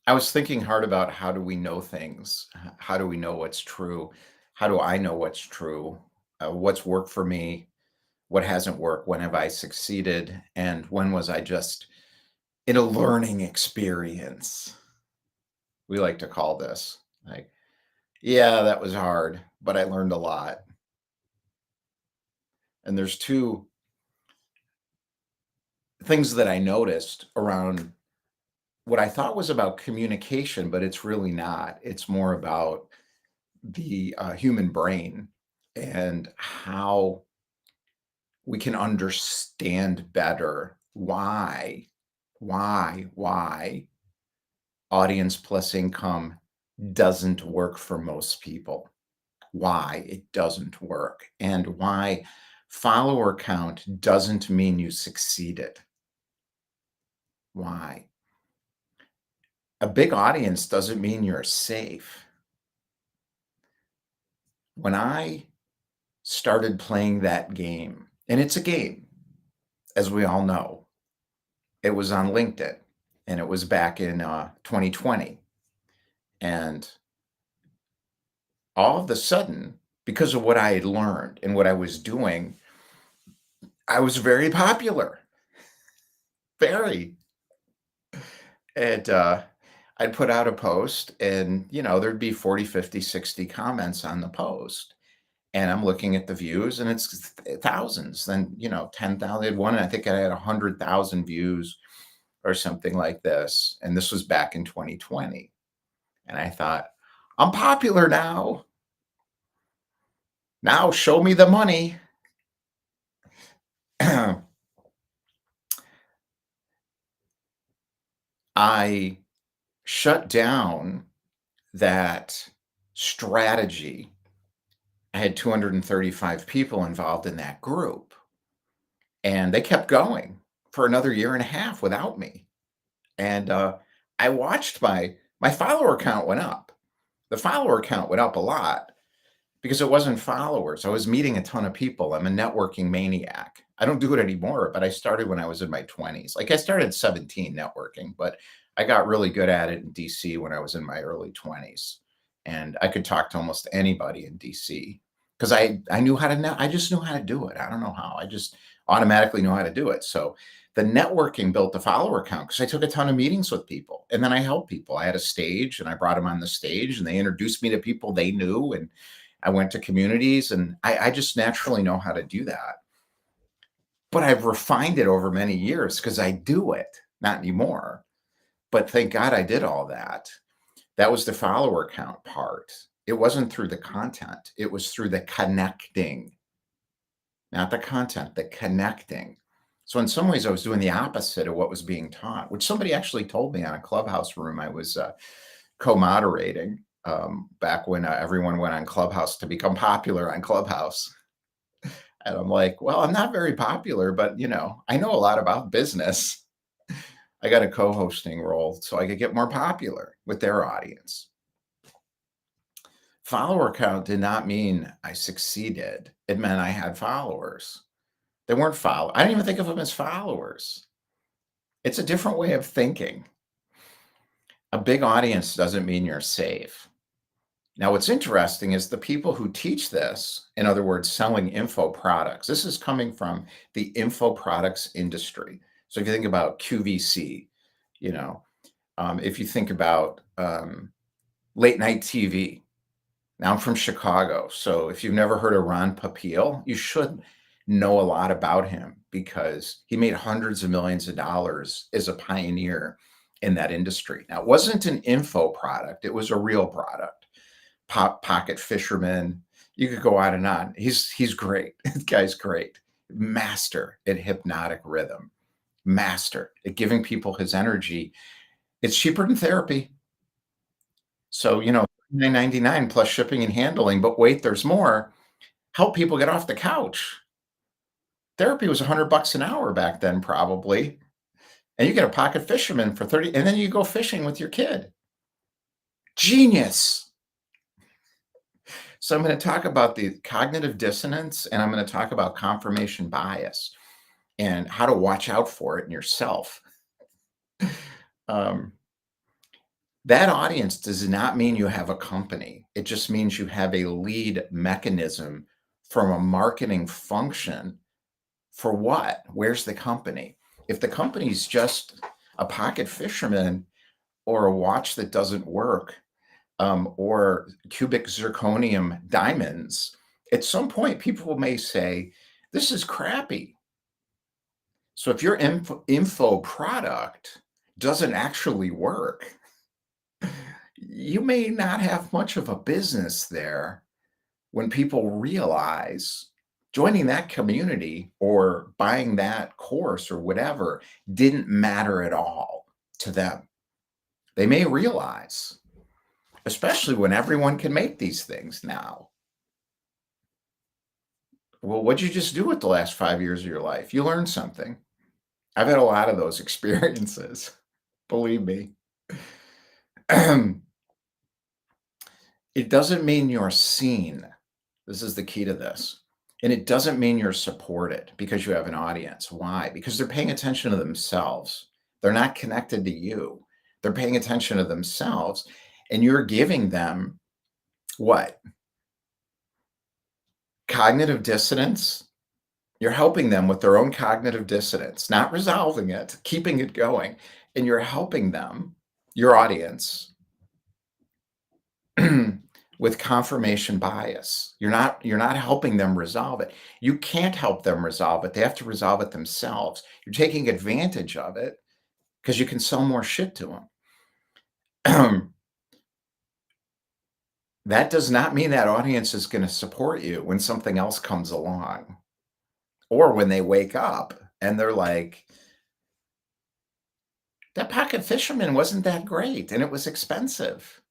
I was thinking hard about how do we know things? How do we know what's true? How do I know what's true? What's worked for me? What hasn't worked? When have I succeeded? And when was I just in a learning experience? We like to call this like, yeah, that was hard, but I learned a lot. And there's two things that I noticed around what I thought was about communication, but it's really not. It's more about the human brain and how we can understand better why audience plus income doesn't work for most people, why it doesn't work, and why follower count doesn't mean you succeeded. Why? A big audience doesn't mean you're safe. When I started playing that game, and it's a game, as we all know, it was on LinkedIn and it was back in 2020. And all of a sudden, because of what I had learned and what I was doing, I was very popular. Very. And I'd put out a post and, there'd be 40, 50, 60 comments on the post. And I'm looking at the views and it's thousands. Then, 10,000. One, I think I had 100,000 views or something like this. And this was back in 2020. And I thought, I'm popular now. Now show me the money. I shut down that strategy. I had 235 people involved in that group, and they kept going for another year and a half without me. And I watched my follower count went up. The follower count went up a lot because it wasn't followers. I was meeting a ton of people. I'm a networking maniac. I don't do it anymore, but I started when I was in my 20s. Like I started at 17 networking, but I got really good at it in DC when I was in my early 20s. And I could talk to almost anybody in DC because I knew how to I just knew how to do it. I don't know how. I just automatically know how to do it. So the networking built the follower count because I took a ton of meetings with people and then I helped people. I had a stage and I brought them on the stage and they introduced me to people they knew, and I went to communities, and I just naturally know how to do that. But I've refined it over many years because I do it, not anymore. But thank God I did all that. That was the follower count part. It wasn't through the content, it was through the connecting, not the content, the connecting. So in some ways, I was doing the opposite of what was being taught, which somebody actually told me on a Clubhouse room I was co-moderating back when everyone went on Clubhouse to become popular on Clubhouse. And I'm like, well, I'm not very popular, but I know a lot about business. I got a co-hosting role so I could get more popular with their audience. Follower count did not mean I succeeded. It meant I had followers. They weren't followers. I didn't even think of them as followers. It's a different way of thinking. A big audience doesn't mean you're safe. Now, what's interesting is the people who teach this, in other words, selling info products, this is coming from the info products industry. So if you think about QVC, you know, if you think about late night TV, now I'm from Chicago. So if you've never heard of Ron Popeil, you should know a lot about him because he made hundreds of millions of dollars as a pioneer in that industry. Now, it wasn't an info product, it was a real product. Pocket fisherman. You could go on and on. He's great. This guy's great. Master at hypnotic rhythm. Master at giving people his energy. It's cheaper than therapy. So, $9.99 plus shipping and handling. But wait, there's more. Help people get off the couch. Therapy was $100 an hour back then, probably. And you get a pocket fisherman for 30, and then you go fishing with your kid. Genius. So I'm going to talk about the cognitive dissonance, and I'm going to talk about confirmation bias and how to watch out for it in yourself. Um, That audience does not mean you have a company. It just means you have a lead mechanism from a marketing function for what? Where's the company? If the company's just a pocket fisherman or a watch that doesn't work, or cubic zirconium diamonds, at some point people may say, this is crappy. So if your info product doesn't actually work, you may not have much of a business there when people realize joining that community or buying that course or whatever didn't matter at all to them. They may realize, especially when everyone can make these things now. Well, what'd you just do with the last 5 years of your life? You learned something. I've had a lot of those experiences, believe me. It doesn't mean you're seen. This is the key to this. And it doesn't mean you're supported because you have an audience. Why? Because they're paying attention to themselves. They're not connected to you. They're paying attention to themselves, and you're giving them what? Cognitive dissonance. You're helping them with their own cognitive dissonance, not resolving it, keeping it going. And you're helping them, your audience, with confirmation bias. You're not helping them resolve it. You can't help them resolve it. They have to resolve it themselves. You're taking advantage of it because you can sell more shit to them. That does not mean that audience is going to support you when something else comes along or when they wake up and they're like, that pocket fisherman wasn't that great and it was expensive.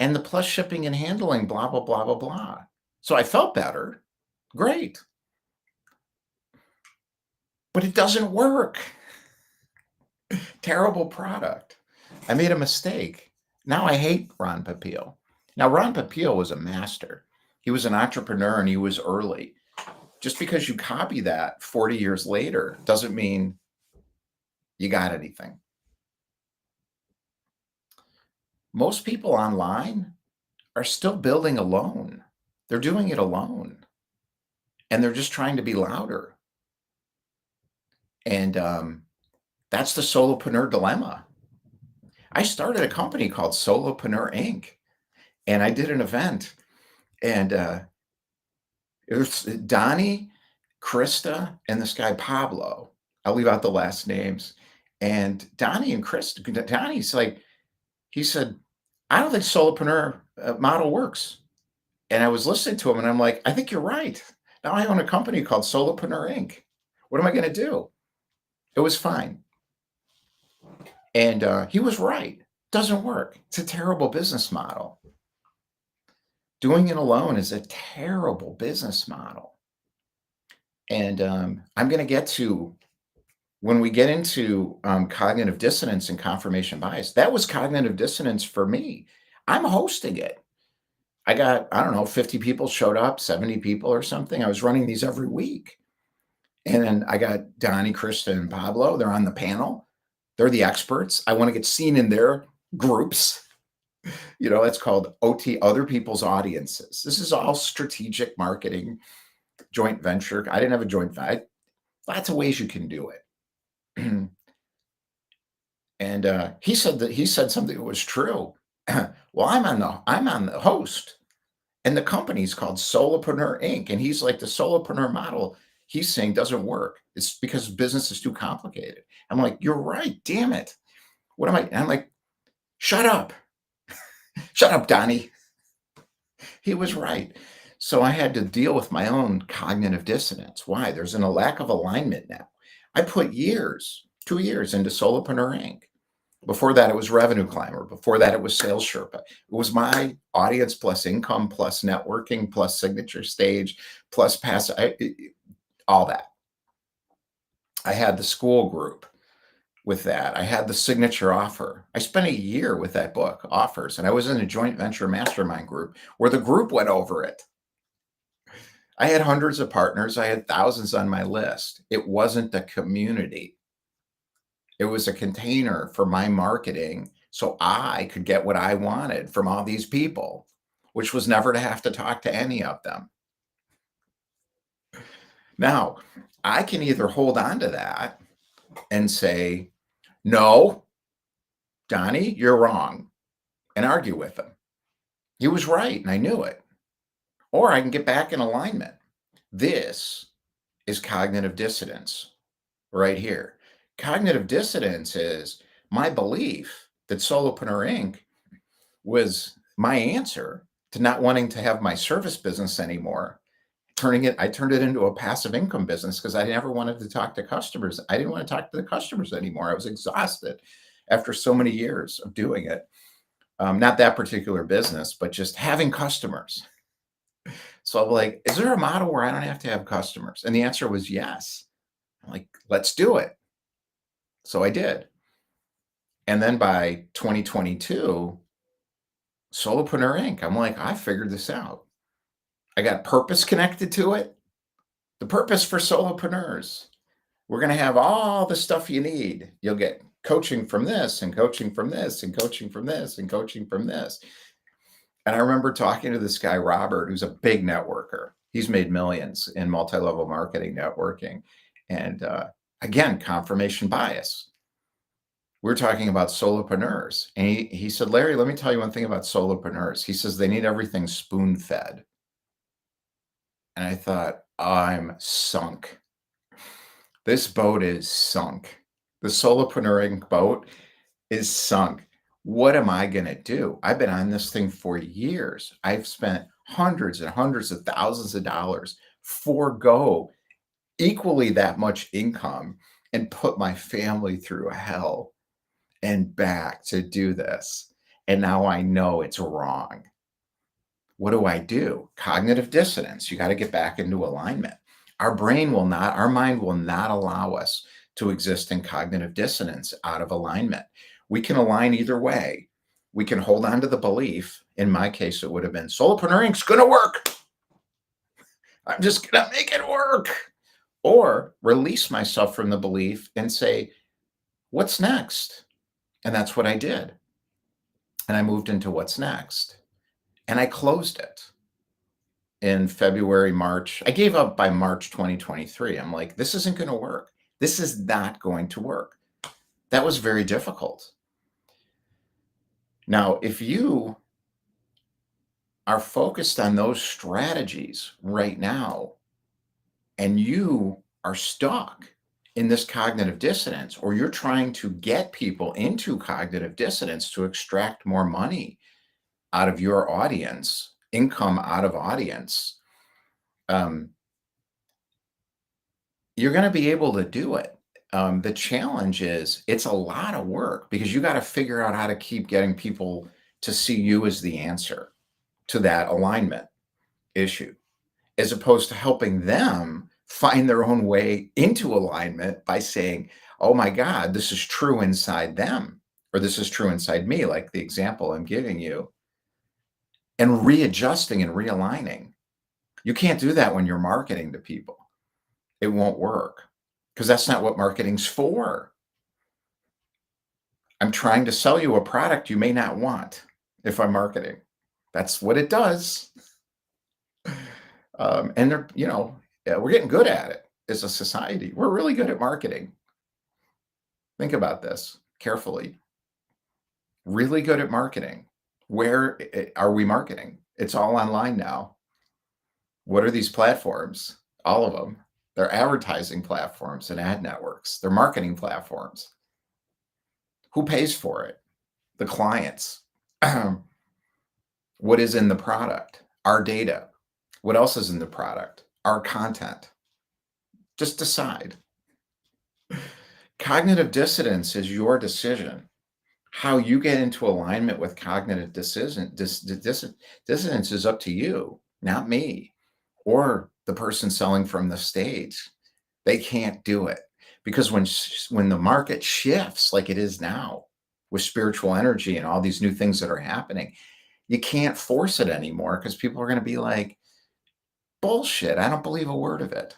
And the plus shipping and handling, blah, blah, blah, blah, blah. So I felt better. Great. But it doesn't work. Terrible product. I made a mistake. Now I hate Ron Popeil. Now, Ron Popeil was a master. He was an entrepreneur and he was early. Just because you copy that 40 years later doesn't mean you got anything. Most people online are still building alone. They're doing it alone. And they're just trying to be louder. And that's the solopreneur dilemma. I started a company called Solopreneur Inc. And I did an event. And it was Donnie, Krista, and this guy Pablo. I'll leave out the last names. And Donnie and Krista, Donnie's like, he said, I don't think solopreneur model works. And I was listening to him and I'm like, I think you're right. Now I own a company called Solopreneur Inc. What am I going to do? It was fine. And he was right. Doesn't work. It's a terrible business model. Doing it alone is a terrible business model. And I'm going to get to when we get into cognitive dissonance and confirmation bias. That was cognitive dissonance for me. I'm hosting it. I got, I don't know, 50 people showed up, 70 people or something. I was running these every week. And then I got Donnie, Krista, and Pablo. They're on the panel. They're the experts. I want to get seen in their groups. It's called OT, other people's audiences. This is all strategic marketing, joint venture. I didn't have a joint venture. Lots of ways you can do it. And he said something that was true. Well, I'm on the host, and the company's called Solopreneur Inc. And he's like, the solopreneur model he's saying doesn't work. It's because business is too complicated. I'm like, you're right. Damn it. What am I? And I'm like, shut up. Shut up, Donnie. He was right. So I had to deal with my own cognitive dissonance. Why? There's a lack of alignment now. I put 2 years into Solopreneur Inc. Before that, it was Revenue Climber. Before that, it was Sales Sherpa. It was my audience plus income plus networking plus signature stage plus all that. I had the Skool group with that. I had the signature offer. I spent a year with that book, Offers, and I was in a joint venture mastermind group where the group went over it. I had hundreds of partners. I had thousands on my list. It wasn't the community. It was a container for my marketing so I could get what I wanted from all these people, which was never to have to talk to any of them. Now, I can either hold on to that and say, "No, Donnie, you're wrong," and argue with him. He was right, and I knew it. Or I can get back in alignment. This is cognitive dissonance right here. Cognitive dissonance is my belief that Solopreneur Inc. was my answer to not wanting to have my service business anymore. I turned it into a passive income business because I never wanted to talk to customers. I didn't want to talk to the customers anymore. I was exhausted after so many years of doing it. Not that particular business, but just having customers. So I'm like, is there a model where I don't have to have customers? And the answer was yes. I'm like, let's do it. So I did. And then by 2022, Solopreneur Inc. I'm like, I figured this out. I got purpose connected to it. The purpose for solopreneurs. We're going to have all the stuff you need. You'll get coaching from this and coaching from this and coaching from this and coaching from this. And I remember talking to this guy, Robert, who's a big networker. He's made millions in multi-level marketing networking. And again, confirmation bias. We're talking about solopreneurs. And he said, Larry, let me tell you one thing about solopreneurs. He says they need everything spoon-fed. And I thought, I'm sunk. This boat is sunk. The Solopreneur Inc. boat is sunk. What am I going to do? I've been on this thing for years. I've spent hundreds and hundreds of thousands of dollars, forego equally that much income, and put my family through hell and back to do this. And now I know it's wrong. What do? Cognitive dissonance. You got to get back into alignment. Our mind will not allow us to exist in cognitive dissonance out of alignment. We can align either way. We can hold on to the belief. In my case, it would have been Solopreneur Inc.'s going to work. I'm just going to make it work. Or release myself from the belief and say, what's next? And that's what I did. And I moved into what's next. And I closed it in February, March. I gave up by March 2023. I'm like, this isn't going to work. This is not going to work. That was very difficult. Now, if you are focused on those strategies right now, and you are stuck in this cognitive dissonance, or you're trying to get people into cognitive dissonance to extract more money out of your audience, income out of audience, you're going to be able to do it. The challenge is it's a lot of work because you got to figure out how to keep getting people to see you as the answer to that alignment issue, as opposed to helping them find their own way into alignment by saying, oh my God, this is true inside them, or this is true inside me, like the example I'm giving you, and readjusting and realigning. You can't do that when you're marketing to people. It won't work because that's not what marketing's for. I'm trying to sell you a product you may not want if I'm marketing. That's what it does. And they're, we're getting good at it as a society. We're really good at marketing. Think about this carefully. Really good at marketing. Where are we marketing? It's all online now. What are these platforms? All of them. They're advertising platforms and ad networks. They're marketing platforms. Who pays for it? The clients. What is in the product? Our data. What else is in the product? Our content. Just decide. Cognitive dissonance is your decision. How you get into alignment with cognitive dissonance is up to you, not me, or the person selling from the stage. They can't do it because when the market shifts like it is now with spiritual energy and all these new things that are happening, you can't force it anymore because people are going to be like, bullshit, I don't believe a word of it.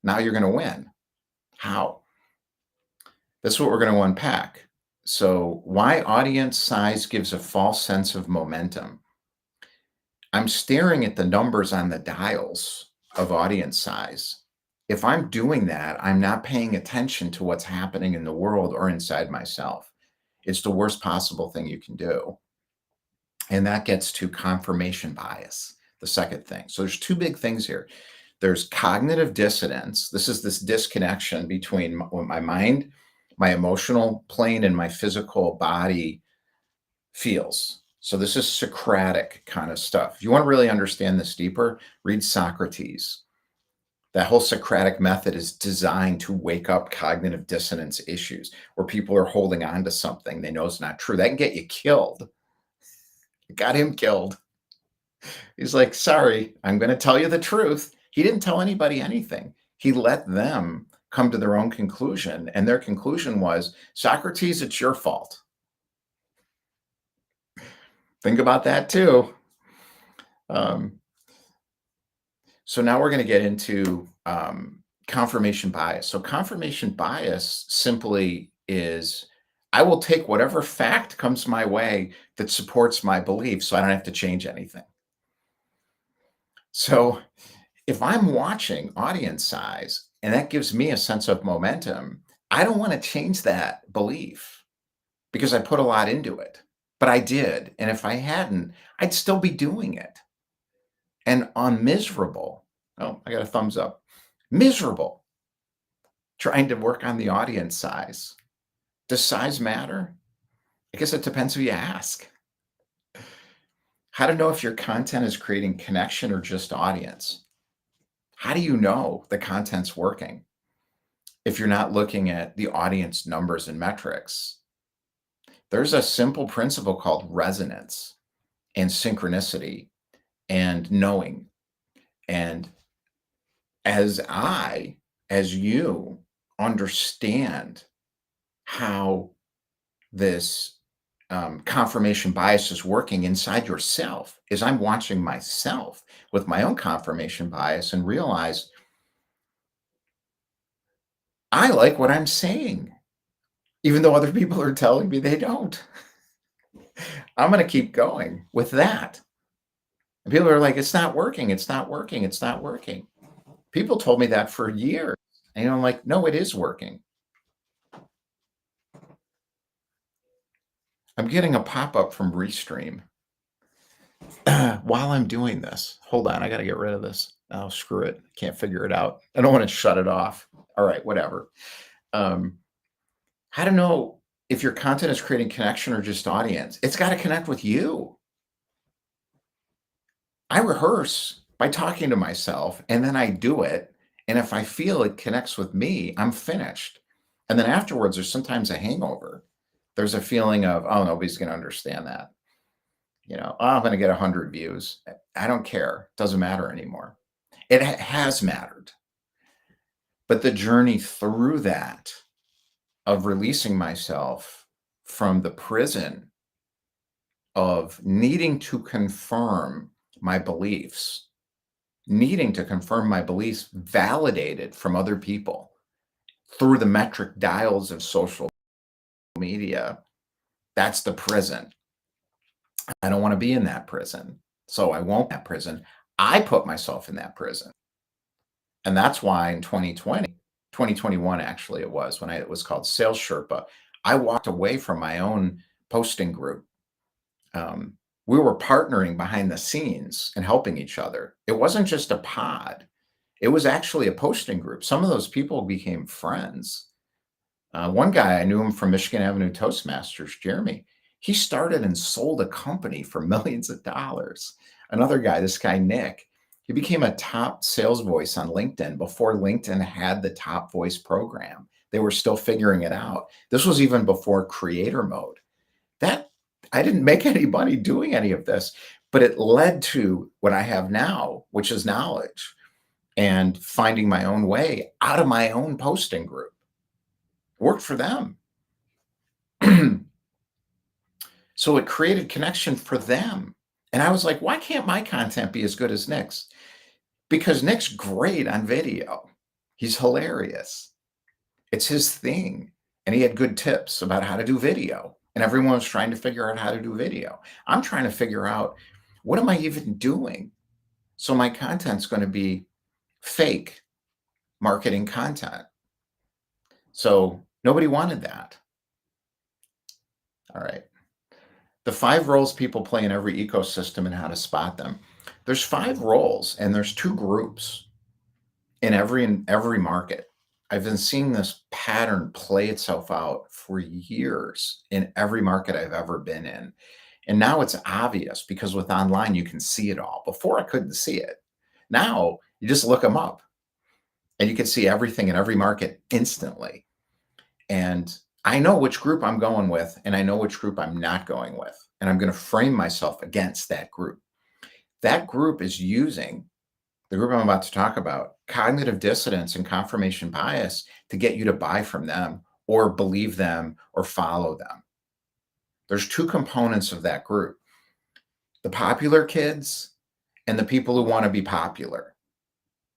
Now you're going to win. How? That's what we're going to unpack. So, why audience size gives a false sense of momentum. I'm staring at the numbers on the dials of audience size. If I'm doing that, I'm not paying attention to what's happening in the world or inside myself. It's the worst possible thing you can do. And that gets to confirmation bias, the second thing. So there's two big things here. There's cognitive dissonance. This is this disconnection between what my mind, my emotional plane, and my physical body feels. So this is Socratic kind of stuff. If you want to really understand this deeper, read Socrates. That whole Socratic method is designed to wake up cognitive dissonance issues where people are holding on to something they know is not true. That can get you killed. It got him killed. He's like, sorry, I'm going to tell you the truth. He didn't tell anybody anything. He let them come to their own conclusion. And their conclusion was, Socrates, it's your fault. Think about that too. Um, so now we're going to get into confirmation bias. So confirmation bias simply is I will take whatever fact comes my way that supports my belief so I don't have to change anything. So if I'm watching audience size and that gives me a sense of momentum, I don't want to change that belief because I put a lot into it. But I did. And if I hadn't, I'd still be doing it. And I'm miserable. Oh, I got a thumbs up. Miserable trying to work on the audience size. Does size matter? I guess it depends who you ask. How to know if your content is creating connection or just audience? How do you know the content's working if you're not looking at the audience numbers and metrics? There's a simple principle called resonance and synchronicity and knowing. And as you understand how this confirmation bias is working inside yourself, is I'm watching myself with my own confirmation bias and realize I like what I'm saying, even though other people are telling me they don't. I'm going to keep going with that. And people are like, it's not working. It's not working. It's not working. People told me that for years. And I'm like, no, it is working. I'm getting a pop-up from Restream while I'm doing this. Hold on, I got to get rid of this. Oh, screw it. Can't figure it out. I don't want to shut it off. All right, whatever. How to know if your content is creating connection or just audience? It's got to connect with you. I rehearse by talking to myself and then I do it. And if I feel it connects with me, I'm finished. And then afterwards, there's sometimes a hangover. There's a feeling of, oh, nobody's going to understand that. Oh, I'm going to get 100 views. I don't care. Doesn't matter anymore. It has mattered. But the journey through that of releasing myself from the prison of needing to confirm my beliefs, validated from other people through the metric dials of social media, that's the prison. I don't want to be in that prison. So I won't be in that prison. I put myself in that prison. And that's why in 2021, actually, it was when it was called Sales Sherpa, I walked away from my own posting group. We were partnering behind the scenes and helping each other. It wasn't just a pod. It was actually a posting group. Some of those people became friends. One guy, I knew him from Michigan Avenue Toastmasters, Jeremy. He started and sold a company for millions of dollars. Another guy, this guy, Nick, he became a top sales voice on LinkedIn before LinkedIn had the top voice program. They were still figuring it out. This was even before creator mode. That I didn't make any money doing any of this, but it led to what I have now, which is knowledge and finding my own way out of my own posting group. Worked for them. So it created connection for them. And I was like, why can't my content be as good as Nick's? Because Nick's great on video. He's hilarious. It's his thing. and he had good tips about how to do video. And everyone was trying to figure out how to do video. I'm trying to figure out, what am I even doing? So my content's going to be fake marketing content. So nobody wanted that. All right. The 5 roles people play in every ecosystem and how to spot them. There's 5 roles and there's 2 groups in every market. I've been seeing this pattern play itself out for years in every market I've ever been in. And now it's obvious because with online, you can see it all. Before I couldn't see it. Now you just look them up and you can see everything in every market instantly. And I know which group I'm going with and I know which group I'm not going with. And I'm going to frame myself against that group. That group is using the group I'm about to talk about, cognitive dissonance and confirmation bias to get you to buy from them or believe them or follow them. There's 2 components of that group, the popular kids and the people who want to be popular.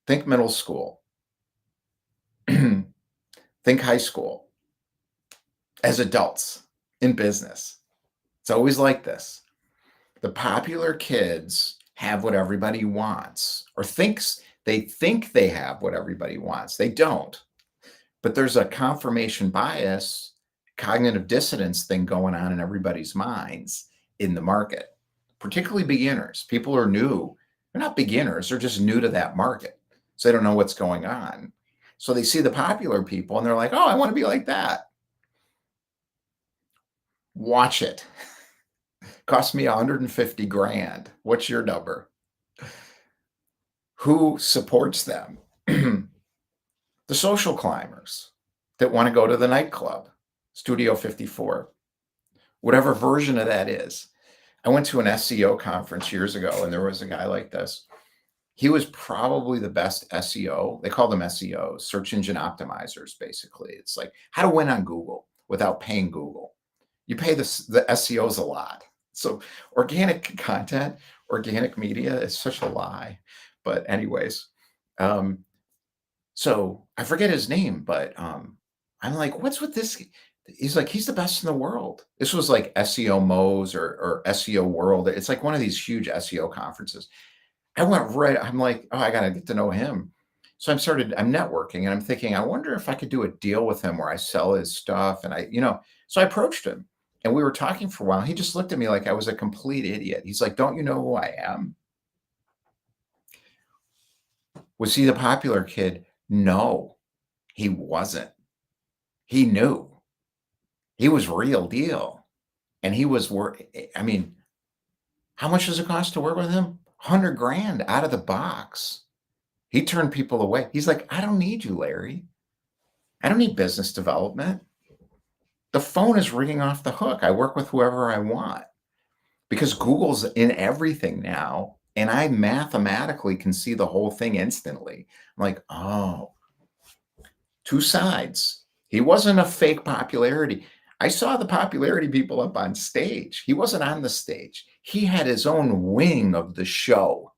Think middle school, think high school, as adults in business. It's always like this. The popular kids have what everybody wants or they think they have what everybody wants. They don't. But there's a confirmation bias, cognitive dissonance thing going on in everybody's minds in the market, particularly beginners. People are new. They're not beginners, they're just new to that market. So they don't know what's going on. So they see the popular people and they're like, oh, I want to be like that. Watch it. Cost me 150 grand. What's your number? Who supports them? The social climbers that want to go to the nightclub, Studio 54, whatever version of that is. I went to an SEO conference years ago and there was a guy like this. He was probably the best SEO. They call them SEOs, search engine optimizers, basically. It's like how to win on Google without paying Google. You pay the SEOs a lot. So organic content, organic media is such a lie. But anyways, so I forget his name, but I'm like, what's with this? He's like, he's the best in the world. This was like SEO Mo's or SEO World. It's like one of these huge SEO conferences. I'm like, oh, I got to get to know him. So I'm networking and I'm thinking, I wonder if I could do a deal with him where I sell his stuff. And so I approached him and we were talking for a while. He just looked at me like I was a complete idiot. He's like, don't you know who I am? Was he the popular kid? No, he wasn't. He knew. He was real deal. And he was I mean, how much does it cost to work with him? 100 grand out of the box. He turned people away. He's like, I don't need you, Larry. I don't need business development. The phone is ringing off the hook. I work with whoever I want because Google's in everything now. And I mathematically can see the whole thing instantly. I'm like, oh, 2 sides. He wasn't a fake popularity. I saw the popularity people up on stage. He wasn't on the stage. He had his own wing of the show.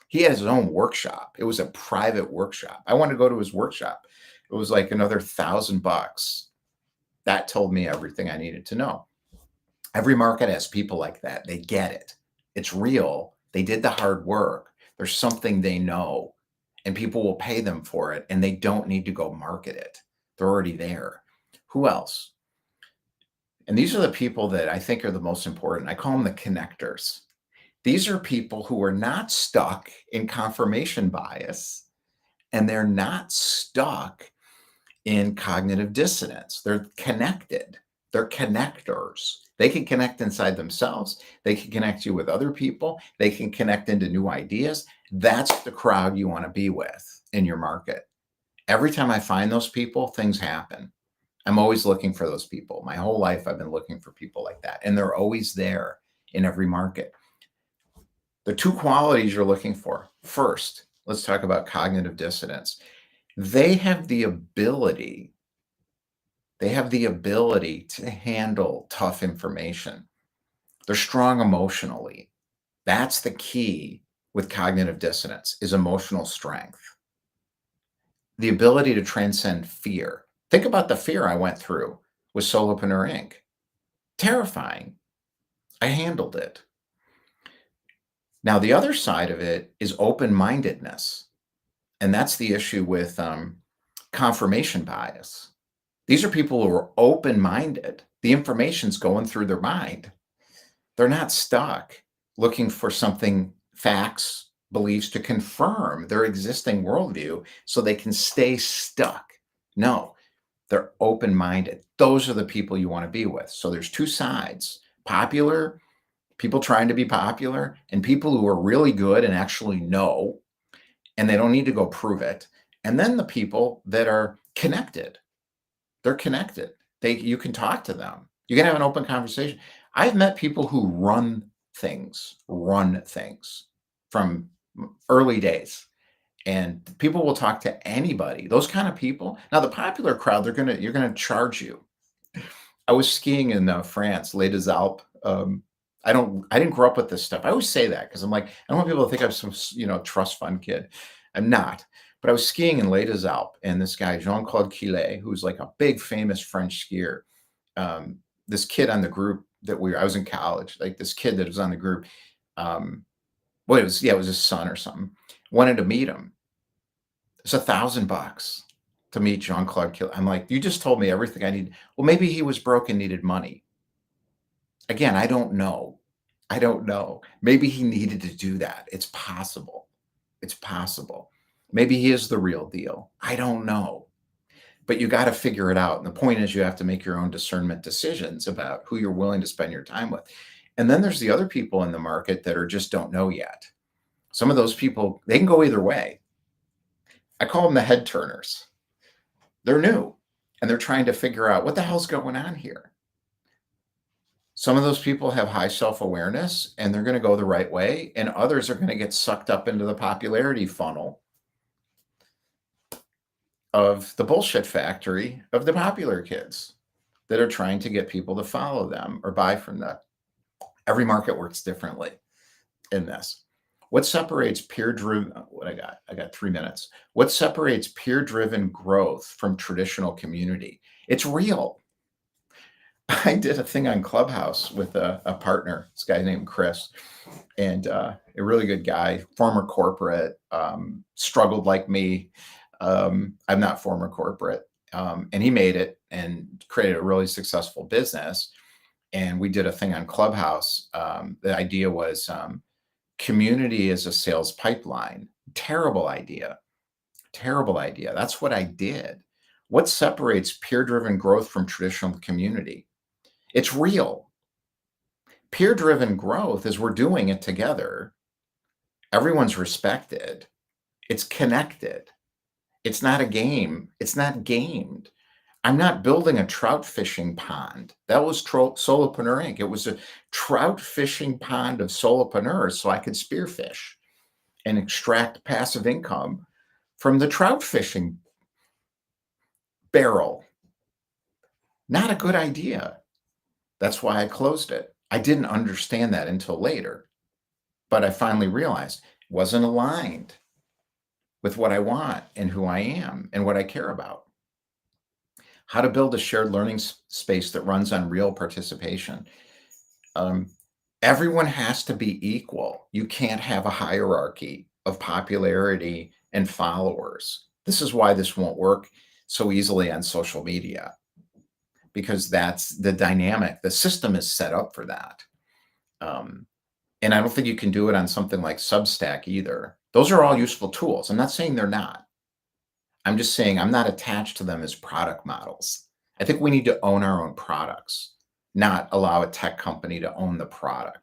He had his own workshop. It was a private workshop. I wanted to go to his workshop. It was like another $1,000. That told me everything I needed to know. Every market has people like that. They get it. It's real. They did the hard work. There's something they know and people will pay them for it and they don't need to go market it. They're already there. Who else? And these are the people that I think are the most important. I call them the connectors. These are people who are not stuck in confirmation bias and they're not stuck in cognitive dissonance. They're connected. They're connectors. They can connect inside themselves. They can connect you with other people. They can connect into new ideas. That's the crowd you want to be with in your market. Every time I find those people, things happen. I'm always looking for those people. My whole life, I've been looking for people like that. And they're always there in every market. The 2 qualities you're looking for. First, let's talk about cognitive dissonance. They have the ability to handle tough information. They're strong emotionally. That's the key with cognitive dissonance is emotional strength. The ability to transcend fear. Think about the fear I went through with Solopreneur Inc. Terrifying. I handled it. Now, the other side of it is open-mindedness, and that's the issue with confirmation bias. These are people who are open-minded. The information's going through their mind. They're not stuck looking for something, facts, beliefs to confirm their existing worldview so they can stay stuck. No, they're open-minded. Those are the people you want to be with. So there's two sides: popular, people trying to be popular, and people who are really good and actually know, and they don't need to go prove it. And then the people that are connected. They're connected. You can talk to them. You can have an open conversation. I've met people who run things from early days, and people will talk to anybody. Those kind of people. Now, the popular crowd, you're gonna charge you. I was skiing in France, Les des Alpes. I didn't grow up with this stuff. I always say that because I'm like, I don't want people to think I'm some, trust fund kid. I'm not. But I was skiing in Les des Alpes, and this guy, Jean-Claude Quillet, who's like a big famous French skier, this kid on the group I was in college, like this kid that was on the group, well, it was his son or something, wanted to meet him. It's $1,000 to meet Jean-Claude Quillet. I'm like, you just told me everything I need. Well, maybe he was broke and needed money. Again, I don't know. I don't know. Maybe he needed to do that. It's possible. It's possible. Maybe he is the real deal. I don't know. But you got to figure it out. And the point is, you have to make your own discernment decisions about who you're willing to spend your time with. And then there's the other people in the market that just don't know yet. Some of those people, they can go either way. I call them the head turners. They're new and they're trying to figure out what the hell's going on here. Some of those people have high self-awareness and they're going to go the right way, and others are going to get sucked up into the popularity funnel of the bullshit factory of the popular kids that are trying to get people to follow them or buy from them. Every market works differently in this. What separates peer-driven, I got 3 minutes. What separates peer-driven growth from traditional community? It's real. I did a thing on Clubhouse with a partner, this guy named Chris, and a really good guy, former corporate, struggled like me. I'm not former corporate. And he made it and created a really successful business. And we did a thing on Clubhouse. The idea was community is a sales pipeline. Terrible idea. Terrible idea. That's what I did. What separates peer-driven growth from traditional community? It's real. Peer-driven growth is we're doing it together. Everyone's respected. It's connected. It's not a game. It's not gamed. I'm not building a trout fishing pond. That was Solopreneur Inc. It was a trout fishing pond of solopreneurs so I could spearfish and extract passive income from the trout fishing barrel. Not a good idea. That's why I closed it. I didn't understand that until later, but I finally realized it wasn't aligned with what I want and who I am and what I care about. How to build a shared learning space that runs on real participation. Everyone has to be equal. You can't have a hierarchy of popularity and followers. This is why this won't work so easily on social media, because that's the dynamic. The system is set up for that. And I don't think you can do it on something like Substack either. Those are all useful tools. I'm not saying they're not. I'm just saying I'm not attached to them as product models. I think we need to own our own products, not allow a tech company to own the product.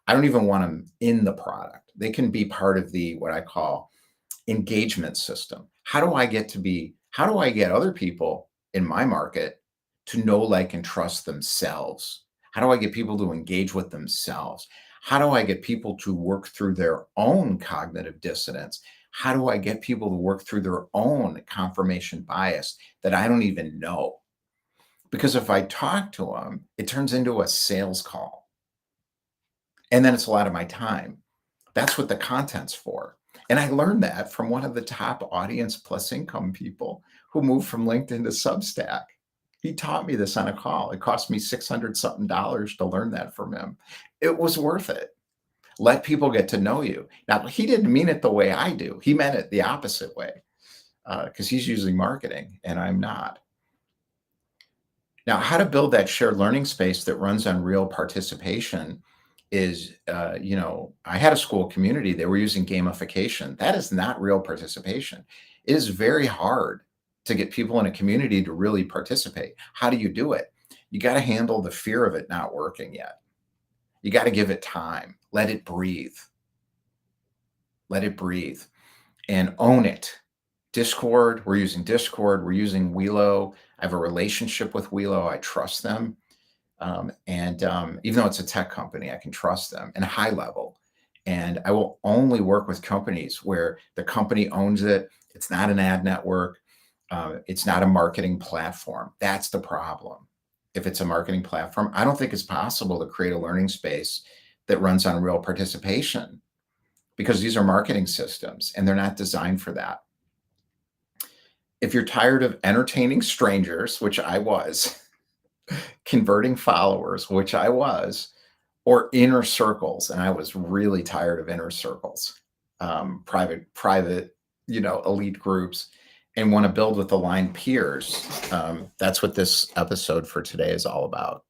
I don't even want them in the product. They can be part of the, what I call, engagement system. How do I get other people in my market to know, like, and trust themselves? How do I get people to engage with themselves? How do I get people to work through their own cognitive dissonance? How do I get people to work through their own confirmation bias that I don't even know? Because if I talk to them, it turns into a sales call. And then it's a lot of my time. That's what the content's for. And I learned that from one of the top audience plus income people who moved from LinkedIn to Substack. He taught me this on a call. It cost me 600 something dollars to learn that from him. It was worth it. Let people get to know you. Now, he didn't mean it the way I do. He meant it the opposite way because he's using marketing and I'm not. Now, how to build that shared learning space that runs on real participation is, I had a school community. They were using gamification. That is not real participation. It is very hard to get people in a community to really participate. How do you do it? You got to handle the fear of it not working yet. You got to give it time. Let it breathe. Let it breathe and own it. Discord, we're using Discord. We're using Welo. I have a relationship with Welo. I trust them. And even though it's a tech company, I can trust them in a high level. And I will only work with companies where the company owns it. It's not an ad network. It's not a marketing platform. That's the problem. If it's a marketing platform, I don't think it's possible to create a learning space that runs on real participation because these are marketing systems and they're not designed for that. If you're tired of entertaining strangers, which I was, converting followers, which I was, or inner circles, and I was really tired of inner circles, private, elite groups, and want to build with aligned peers. That's what this episode for today is all about.